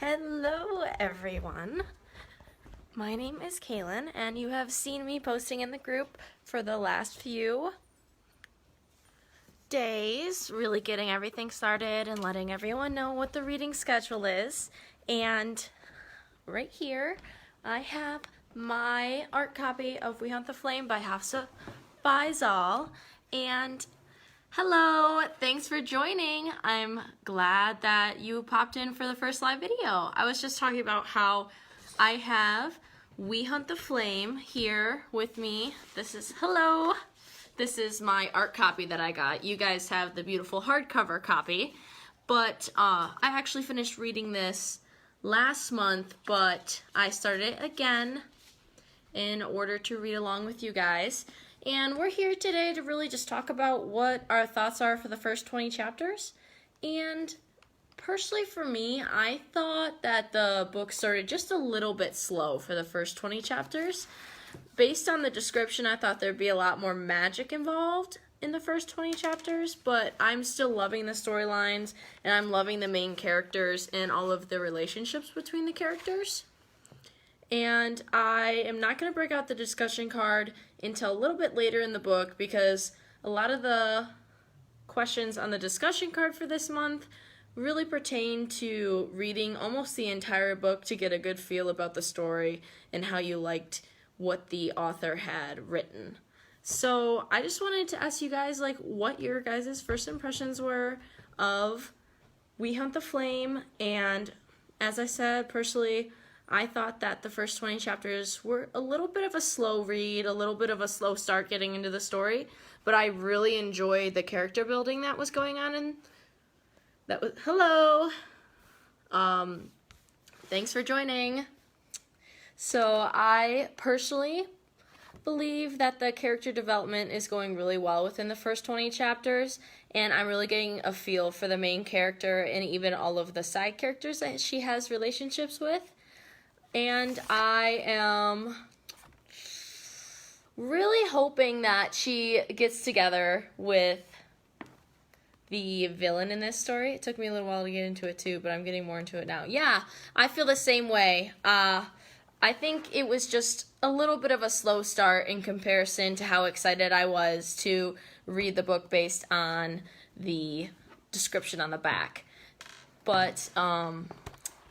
Hello, everyone. My name is Kaylin, and you have seen me posting in the group for the last few days, really getting everything started and letting everyone know what the reading schedule is. And right here, I have my art copy of We Hunt the Flame by Hafsa Faizal. And hello, thanks for joining. I'm glad that you popped in for the first live video. I was just talking about how I have We Hunt the Flame here with me. This is my art copy that I got. You guys have the beautiful hardcover copy, but I actually finished reading this last month, but I started it again in order to read along with you guys. And we're here today to really just talk about what our thoughts are for the first 20 chapters. And personally for me, I thought that the book started just a little bit slow for the first 20 chapters. Based on the description, I thought there'd be a lot more magic involved in the first 20 chapters, but I'm still loving the storylines, and I'm loving the main characters and all of the relationships between the characters. And I am not going to break out the discussion card until a little bit later in the book, because a lot of the questions on the discussion card for this month really pertain to reading almost the entire book to get a good feel about the story and how you liked what the author had written. So I just wanted to ask you guys what your guys' first impressions were of We Hunt the Flame. And as I said, personally, I thought that the first 20 chapters were a little bit of a slow read, a little bit of a slow start getting into the story, but I really enjoyed the character building that was going on. And that was, hello, thanks for joining. So I personally believe that the character development is going really well within the first 20 chapters, and I'm really getting a feel for the main character and even all of the side characters that she has relationships with. And I am really hoping that she gets together with the villain in this story. It took me a little while to get into it too, but I'm getting more into it now. Yeah, I feel the same way. I think it was just a little bit of a slow start in comparison to how excited I was to read the book based on the description on the back. But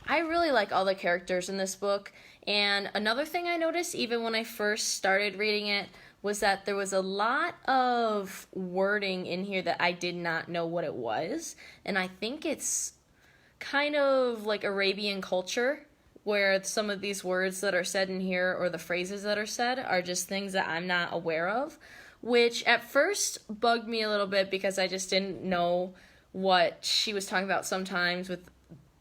I really like all the characters in this book. And another thing I noticed even when I first started reading it was that there was a lot of wording in here that I did not know what it was. And I think it's kind of like Arabian culture, where some of these words that are said in here or the phrases that are said are just things that I'm not aware of, which at first bugged me a little bit because I just didn't know what she was talking about sometimes with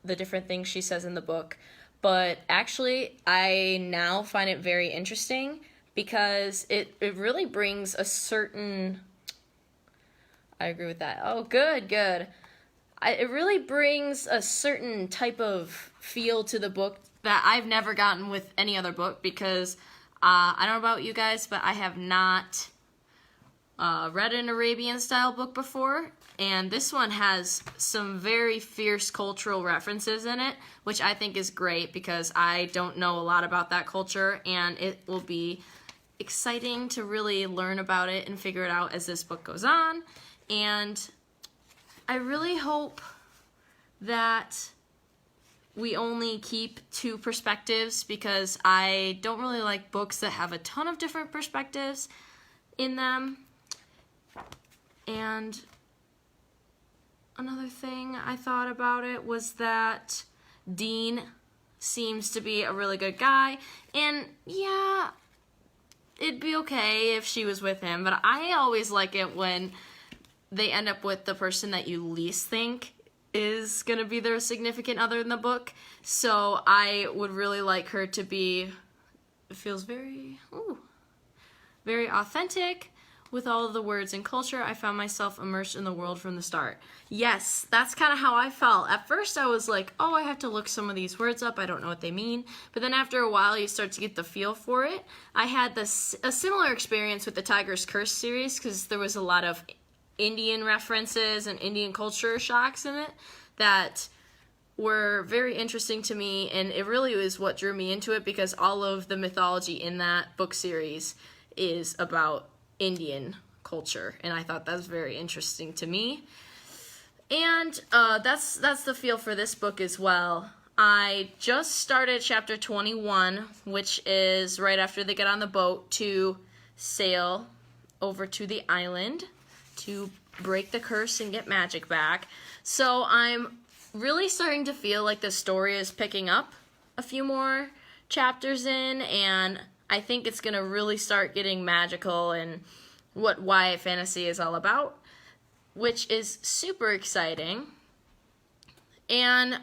the different things she says in the book. But actually, I now find it very interesting because it really brings a certain... I agree with that. Oh, good. It really brings a certain type of feel to the book that I've never gotten with any other book, because I don't know about you guys, but I have not read an Arabian-style book before, and this one has some very fierce cultural references in it, which I think is great because I don't know a lot about that culture, and it will be exciting to really learn about it and figure it out as this book goes on. And I really hope that we only keep two perspectives, because I don't really like books that have a ton of different perspectives in them. And another thing I thought about it was that Dean seems to be a really good guy, and yeah, it'd be okay if she was with him, but I always like it when they end up with the person that you least think is going to be their significant other in the book. So I would really like her to be, it feels very authentic with all of the words and culture. I found myself immersed in the world from the start. Yes, that's kind of how I felt. At first I was like, oh, I have to look some of these words up. I don't know what they mean. But then after a while you start to get the feel for it. I had a similar experience with the Tiger's Curse series, because there was a lot of Indian references and Indian culture shocks in it that were very interesting to me, and it really was what drew me into it, because all of the mythology in that book series is about Indian culture, and I thought that was very interesting to me. And that's the feel for this book as well. I just started chapter 21, which is right after they get on the boat to sail over to the island to break the curse and get magic back. So I'm really starting to feel like the story is picking up a few more chapters in, and I think it's going to really start getting magical and what YA fantasy is all about, which is super exciting. And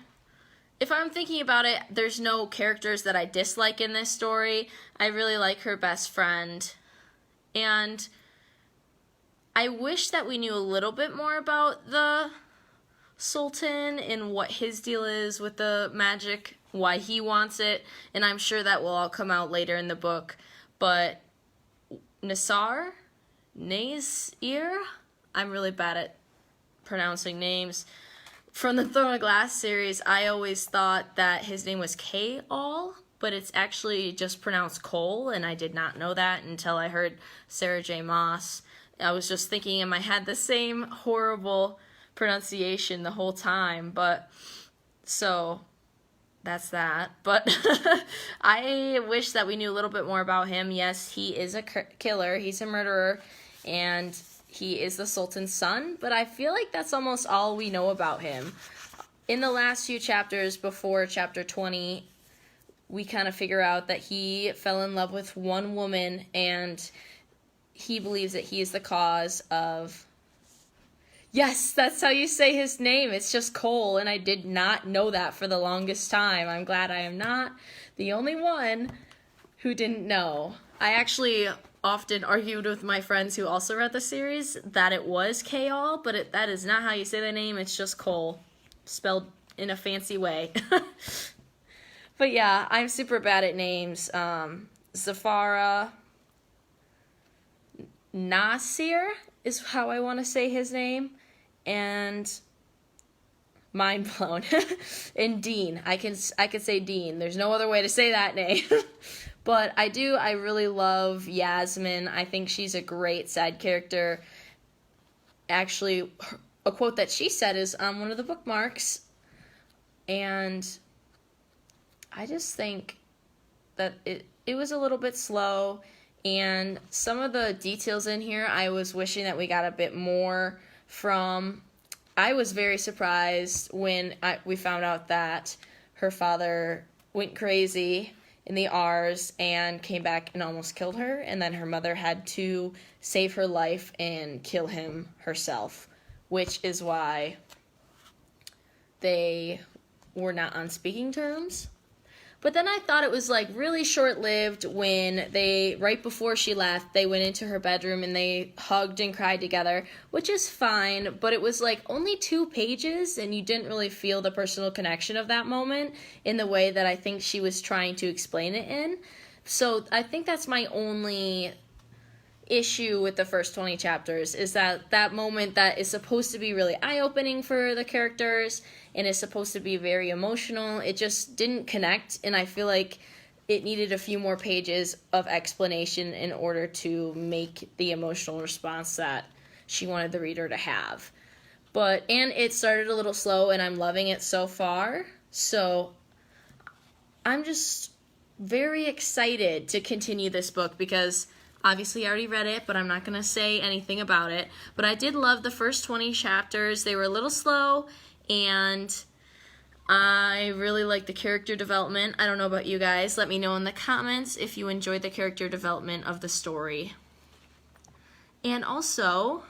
if I'm thinking about it, there's no characters that I dislike in this story. I really like her best friend. And I wish that we knew a little bit more about the Sultan and what his deal is with the magic, why he wants it, and I'm sure that will all come out later in the book. But Nasir, I'm really bad at pronouncing names. From the Throne of Glass series, I always thought that his name was K-All, but it's actually just pronounced Cole, and I did not know that until I heard Sarah J. Maas. I was just thinking in my head the same horrible pronunciation the whole time, but so that's that. But I wish that we knew a little bit more about him. Yes, he is a killer, he's a murderer, and he is the Sultan's son, but I feel like that's almost all we know about him. In the last few chapters before chapter 20, we kind of figure out that he fell in love with one woman, and he believes that he is the cause of... Yes, that's how you say his name. It's just Cole, and I did not know that for the longest time. I'm glad I am not the only one who didn't know. I actually often argued with my friends who also read the series that it was K-All, but that is not how you say the name. It's just Cole, spelled in a fancy way. But yeah, I'm super bad at names. Zafara Nasir is how I want to say his name, and mind blown. And Dean, I could say Dean. There's no other way to say that name. But I really love Yasmin. I think she's a great side character. Actually, a quote that she said is on one of the bookmarks, and I just think that it was a little bit slow, and some of the details in here I was wishing that we got a bit more from. I was very surprised when we found out that her father went crazy in the R's and came back and almost killed her, and then her mother had to save her life and kill him herself, which is why they were not on speaking terms. But then I thought it was like really short-lived when right before she left, they went into her bedroom and they hugged and cried together, which is fine, but it was like only 2 pages, and you didn't really feel the personal connection of that moment in the way that I think she was trying to explain it in. So I think that's my only issue with the first 20 chapters, is that moment that is supposed to be really eye-opening for the characters and is supposed to be very emotional, it just didn't connect, and I feel like it needed a few more pages of explanation in order to make the emotional response that she wanted the reader to have. And it started a little slow, and I'm loving it so far, so I'm just very excited to continue this book, because obviously, I already read it, but I'm not going to say anything about it. But I did love the first 20 chapters. They were a little slow, and I really liked the character development. I don't know about you guys. Let me know in the comments if you enjoyed the character development of the story. And also,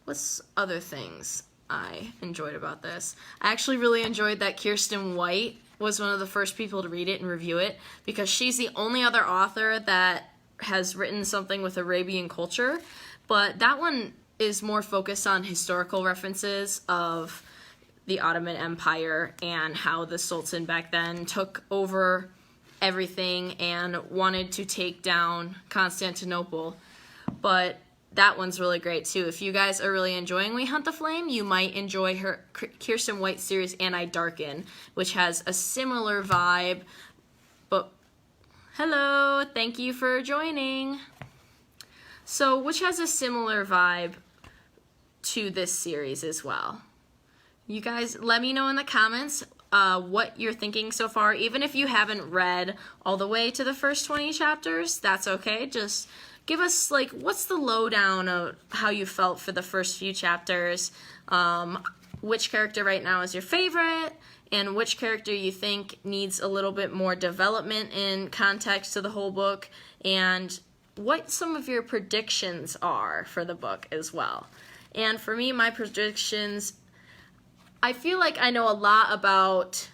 what's other things I enjoyed about this? I actually really enjoyed that Kiersten White was one of the first people to read it and review it, because she's the only other author that has written something with Arabian culture, but that one is more focused on historical references of the Ottoman Empire and how the Sultan back then took over everything and wanted to take down Constantinople. But that one's really great too. If you guys are really enjoying We Hunt the Flame, you might enjoy her Kiersten White series Anti Darken, which has a similar vibe. But hello, thank you for joining. So, which has a similar vibe to this series as well. You guys, let me know in the comments what you're thinking so far. Even if you haven't read all the way to the first 20 chapters, that's okay. Just give us, like, what's the lowdown of how you felt for the first few chapters, which character right now is your favorite, and which character you think needs a little bit more development in context to the whole book, and what some of your predictions are for the book as well. And for me, my predictions, I feel like I know a lot about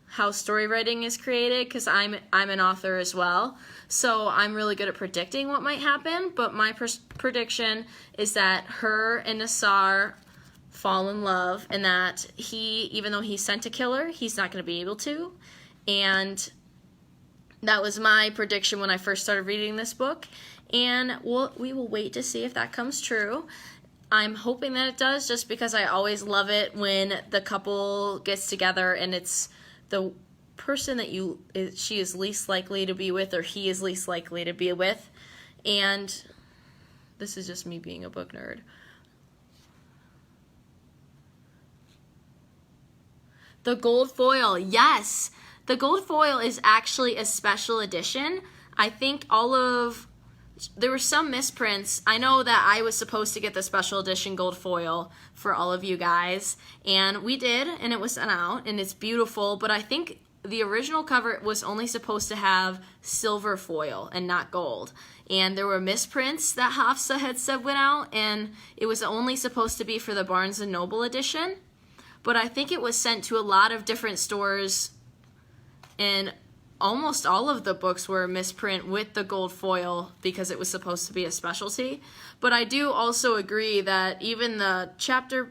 how story writing is created because I'm an author as well. So I'm really good at predicting what might happen, but my prediction is that her and Nassar fall in love, and that he, even though he's sent to kill her, he's not going to be able to. And that was my prediction when I first started reading this book, and we will wait to see if that comes true. I'm hoping that it does, just because I always love it when the couple gets together and it's the person that she is least likely to be with, or he is least likely to be with. And this is just me being a book nerd. The gold foil, yes! The gold foil is actually a special edition. I think there were some misprints. I know that I was supposed to get the special edition gold foil for all of you guys, and we did, and it was sent out, and it's beautiful, but I think the original cover was only supposed to have silver foil and not gold. And there were misprints that Hafsa had said went out, and it was only supposed to be for the Barnes & Noble edition. But I think it was sent to a lot of different stores, and almost all of the books were a misprint with the gold foil because it was supposed to be a specialty. But I do also agree that even the chapter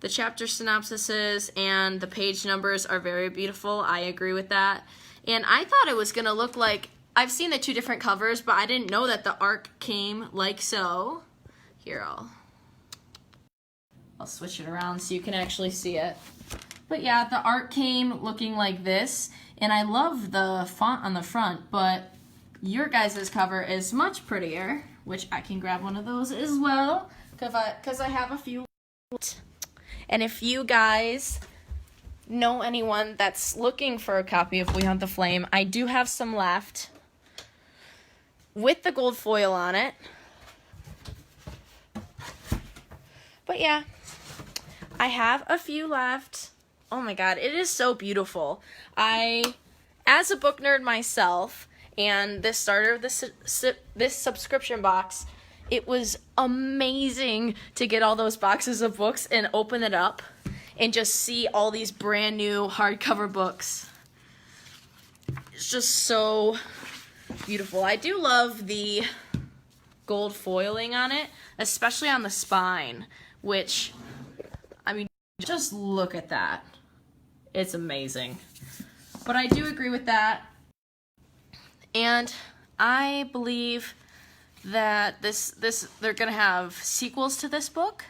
synopsises and the page numbers are very beautiful. I agree with that. And I thought it was going to look like, I've seen the two different covers, but I didn't know that the arc came like so. Here, I'll switch it around so you can actually see it. But yeah, the art came looking like this, and I love the font on the front, but your guys' cover is much prettier, which I can grab one of those as well, because I have a few. And if you guys know anyone that's looking for a copy of We Hunt the Flame, I do have some left with the gold foil on it. But yeah, I have a few left. Oh my god, it is so beautiful. As a book nerd myself, and the starter of this subscription box, it was amazing to get all those boxes of books and open it up and just see all these brand new hardcover books. It's just so beautiful. I do love the gold foiling on it, especially on the spine, which, I mean, just look at that. It's amazing. But I do agree with that. And I believe that they're going to have sequels to this book.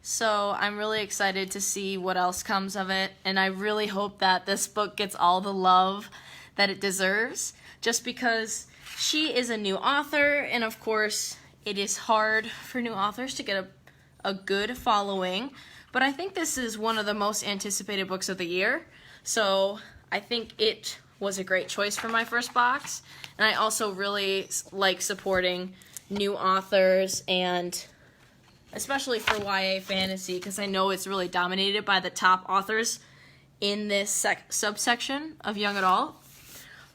So I'm really excited to see what else comes of it. And I really hope that this book gets all the love that it deserves, just because she is a new author, and of course it is hard for new authors to get a good following. But I think this is one of the most anticipated books of the year. So I think it was a great choice for my first box. And I also really like supporting new authors, and especially for YA fantasy, because I know it's really dominated by the top authors in this subsection of young adult.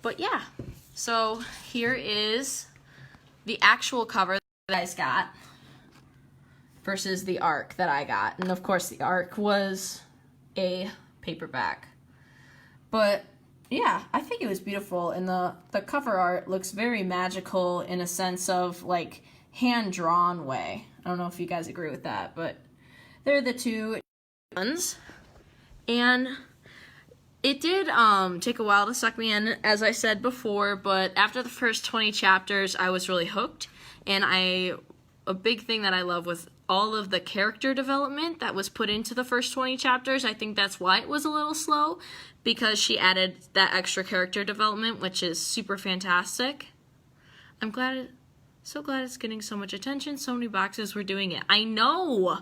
But yeah, so here is the actual cover that you guys got versus the ARC that I got. And of course the ARC was a paperback. But yeah, I think it was beautiful, and the cover art looks very magical in a sense of like hand-drawn way. I don't know if you guys agree with that, but they're the two ones. And it did take a while to suck me in, as I said before, but after the first 20 chapters, I was really hooked, and I a big thing that I love was all of the character development that was put into the first 20 chapters. I think that's why it was a little slow, because she added that extra character development, which is super fantastic. I'm so glad it's getting so much attention. So many boxes were doing it. I know!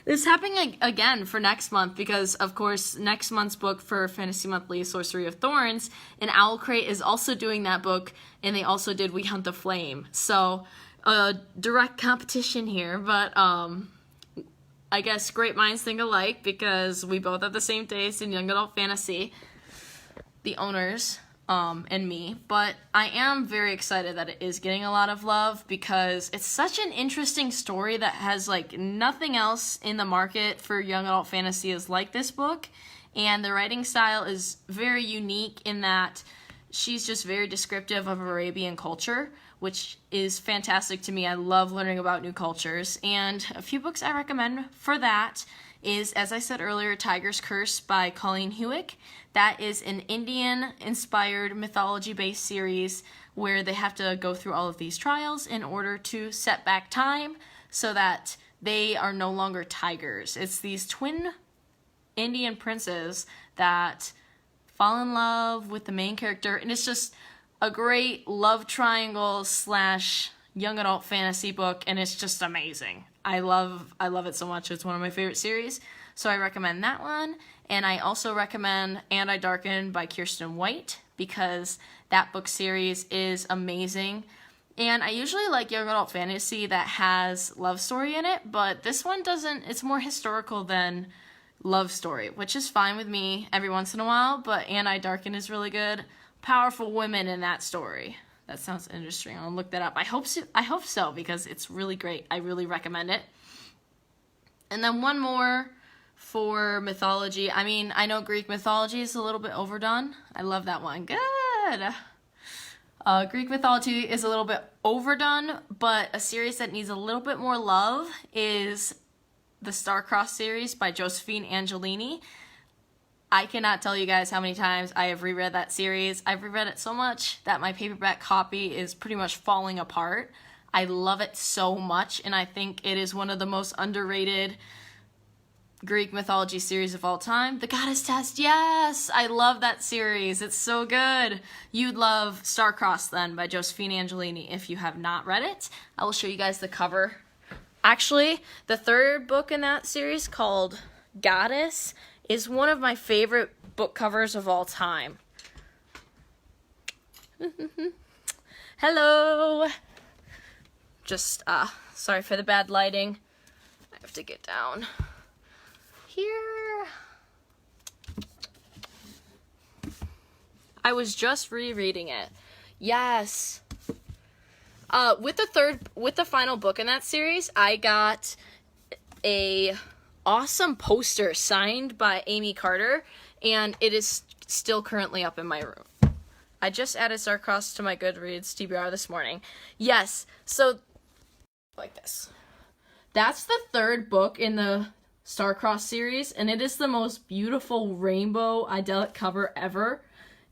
This is happening again for next month because, of course, next month's book for Fantasy Monthly is Sorcery of Thorns, and Owl Crate is also doing that book, and they also did We Hunt the Flame. So, direct competition here, but I guess great minds think alike because we both have the same taste in young adult fantasy, the owners, and me. But I am very excited that it is getting a lot of love because it's such an interesting story that has like nothing else in the market for young adult fantasy is like this book, and the writing style is very unique in that she's just very descriptive of Arabian culture, which is fantastic to me. I love learning about new cultures, and a few books I recommend for that is, as I said earlier, Tiger's Curse by Colleen Hewick. That is an Indian-inspired mythology-based series where they have to go through all of these trials in order to set back time so that they are no longer tigers. It's these twin Indian princes that fall in love with the main character, and it's just a great love triangle / young adult fantasy book, and it's just amazing. I love it so much. It's one of my favorite series, so I recommend that one. And I also recommend And I Darken by Kirsten White because that book series is amazing. And I usually like young adult fantasy that has love story in it, but this one doesn't. It's more historical than love story, which is fine with me every once in a while, but And I Darken is really good. Powerful women in that story. That sounds interesting. I'll look that up. I hope so because it's really great. I really recommend it. And then one more for mythology. I mean, I know Greek mythology is a little bit overdone. I love that one. Good. Greek mythology is a little bit overdone, but a series that needs a little bit more love is the Star-Crossed series by Josephine Angelini. I cannot tell you guys how many times I have reread that series. I've reread it so much that my paperback copy is pretty much falling apart. I love it so much, and I think it is one of the most underrated Greek mythology series of all time. The Goddess Test, yes! I love that series. It's so good. You'd love Star-Crossed then by Josephine Angelini if you have not read it. I will show you guys the cover. Actually, the third book in that series, called Goddess, is one of my favorite book covers of all time. Hello! Just, sorry for the bad lighting. I have to get down here. I was just rereading it. Yes. With the final book in that series, I got a awesome poster signed by Amy Carter, and it is still currently up in my room. I just added Star-Crossed to my Goodreads TBR this morning. Yes, so like this. That's the third book in the Star-Crossed series, and it is the most beautiful rainbow idyllic cover ever,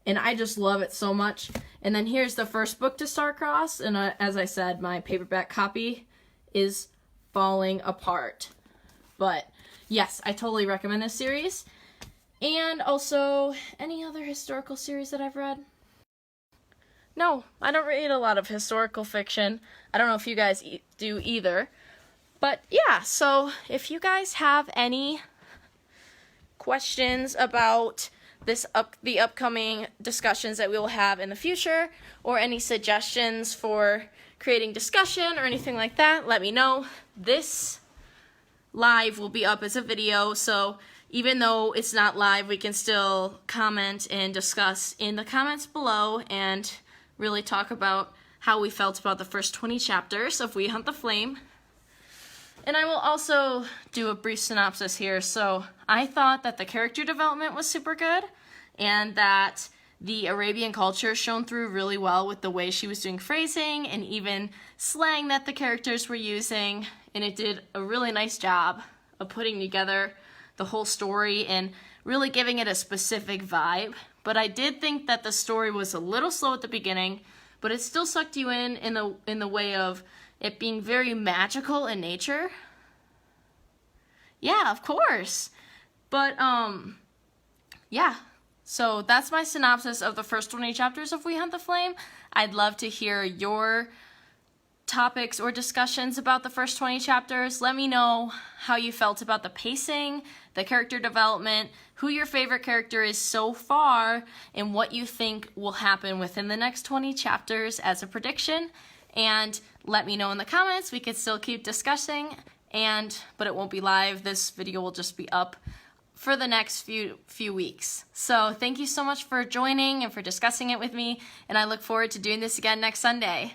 and I just love it so much. And then here's the first book to Star-Crossed, and as I said, my paperback copy is falling apart. But yes, I totally recommend this series. And also, any other historical series that I've read? No, I don't read a lot of historical fiction. I don't know if you guys do either. But yeah, so if you guys have any questions about the upcoming discussions that we will have in the future, or any suggestions for creating discussion or anything like that, let me know. This live will be up as a video, so even though it's not live, we can still comment and discuss in the comments below and really talk about how we felt about the first 20 chapters of We Hunt the Flame. And I will also do a brief synopsis here. So I thought that the character development was super good, and that the Arabian culture shone through really well with the way she was doing phrasing and even slang that the characters were using, and it did a really nice job of putting together the whole story and really giving it a specific vibe. But I did think that the story was a little slow at the beginning, but it still sucked you in the way of it being very magical in nature. Yeah, of course. But, yeah. So that's my synopsis of the first 20 chapters of We Hunt the Flame. I'd love to hear your topics or discussions about the first 20 chapters. Let me know how you felt about the pacing, the character development, who your favorite character is so far, and what you think will happen within the next 20 chapters as a prediction. And let me know in the comments. We could still keep discussing, but it won't be live. This video will just be up for the next few weeks. So thank you so much for joining and for discussing it with me, and I look forward to doing this again next Sunday.